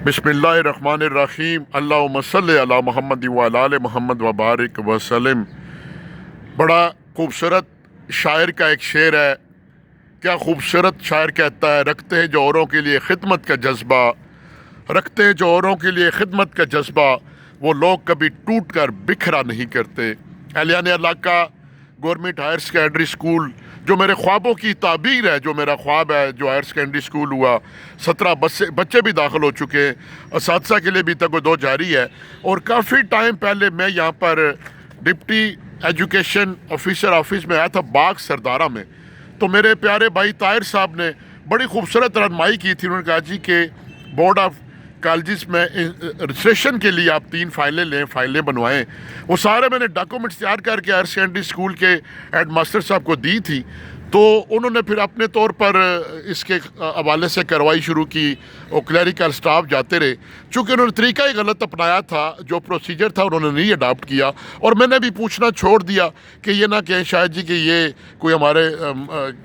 बिस्मिल्लाहिर्रहमानिर्रहीम अल्लाहुम्मा सल्लि अला मुहम्मद व अला आलि मुहम्मद व बारिक वसल्लम। बड़ा खूबसूरत शायर का एक शेर है। क्या खूबसूरत शायर कहता है, रखते हैं जो औरों के लिए खिदमत का जज्बा, रखते हैं जो औरों के लिए खिदमत का जज्बा, वो लोग कभी टूट कर बिखरा नहीं करते। एहलियान अल्लाह का गवर्नमेंट हायर सेकेंडरी स्कूल जो मेरे ख्वाबों की ताबीर है, जो मेरा ख्वाब है, जो हायर सेकेंडरी स्कूल हुआ, 17 बच्चे भी दाखिल हो चुके हैं, असातिज़ा के लिए भी तक दो जारी है। और काफ़ी टाइम पहले मैं यहाँ पर डिप्टी एजुकेशन ऑफिसर ऑफिस में आया था बाग सरदारा में, तो मेरे प्यारे भाई ताहिर साहब ने बड़ी खूबसूरत रहनुमाई की थी। उन्होंने कहा जी कि बोर्ड ऑफ कॉलेजेस में रजिस्ट्रेशन के लिए आप 3 फाइलें लें, फाइलें बनवाएं। वो सारे मैंने डॉक्यूमेंट्स तैयार करके हायर सेकेंडरी स्कूल के हेड मास्टर साहब को दी थी, तो उन्होंने फिर अपने तौर पर इसके हवाले से कार्रवाई शुरू की और क्लरिकल स्टाफ जाते रहे। चूँकि उन्होंने तरीका ही गलत अपनाया था, जो प्रोसीजर था उन्होंने नहीं अडाप्ट किया, और मैंने भी पूछना छोड़ दिया कि ये ना कहें शायद जी कि ये कोई हमारे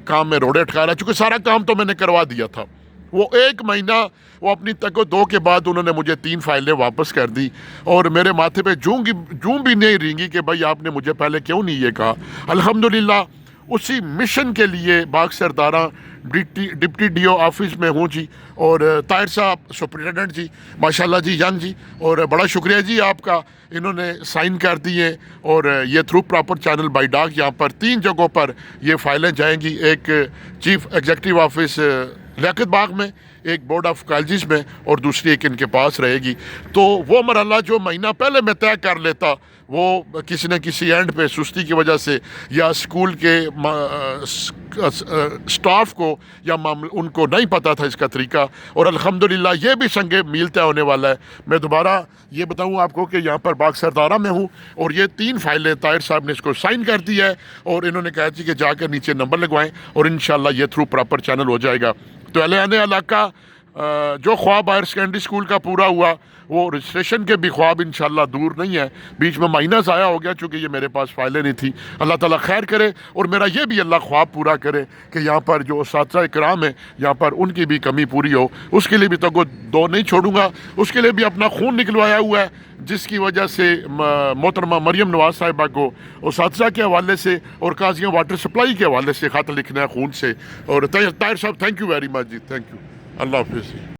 काम में रोड़े ठहरा, चूँकि सारा काम तो मैंने करवा दिया था। वो 1 महीना वो अपनी तको दो के बाद उन्होंने मुझे 3 फाइलें वापस कर दी, और मेरे माथे पे जूं भी नहीं रेंगी कि भाई आपने मुझे पहले क्यों नहीं ये कहा। अल्हम्दुलिल्लाह उसी मिशन के लिए बाग सरदारा डिप्टी डीओ ऑफिस में हूँ जी, और ताहिर साहब सुपरिटेंडेंट जी माशाल्लाह जी, यंग जी, और बड़ा शुक्रिया जी आपका, इन्होंने साइन कर दिए। और ये थ्रू प्रॉपर चैनल बाई डाक यहाँ पर 3 जगहों पर ये फाइलें जाएंगी, एक चीफ एग्जीक्यूटिव ऑफिस लियाकत बाग में, एक बोर्ड ऑफ कॉलेजेस में, और दूसरी एक इनके पास रहेगी। तो वो मरहला जो महीना पहले मैं तय कर लेता, वो किसी न किसी एंड पे सुस्ती की वजह से या स्कूल के स्टाफ को या उनको नहीं पता था इसका तरीका, और अल्हम्दुलिल्लाह ये भी संगे मील तय होने वाला है। मैं दोबारा ये बताऊं आपको कि यहाँ पर बाग सरदारा में हूँ, और ये 3 फाइलें ताहिर साहब ने इसको साइन कर दिया है, और इन्होंने कहा थी कि जाकर नीचे नंबर लगवाएं, और इंशाल्लाह ये थ्रू प्रॉपर चैनल हो जाएगा। तो एहलियान अल्लाह का जो ख्वाब हायर सेकेंडरी स्कूल का पूरा हुआ, वो रजिस्ट्रेशन के भी ख्वाब इंशाल्लाह दूर नहीं है। बीच में महीना ज़ाया हो गया चूँकि ये मेरे पास फाइलें नहीं थी। अल्लाह ताला खैर करे, और मेरा ये भी अल्लाह ख्वाब पूरा करे कि यहाँ पर जो असातिज़ा इकराम है यहाँ पर उनकी भी कमी पूरी हो। उसके लिए भी तो दो नहीं छोड़ूंगा, उसके लिए भी अपना खून निकलवाया हुआ है, जिसकी वजह से मोहतरमा मरियम नवाज साहिबा को असातिज़ा के हवाले से और काजियों वाटर सप्लाई के हवाले से ख़त लिखना है खून से। और Tahir sahab thank you very much जी, थैंक यू। अल्लाह हाफिज़।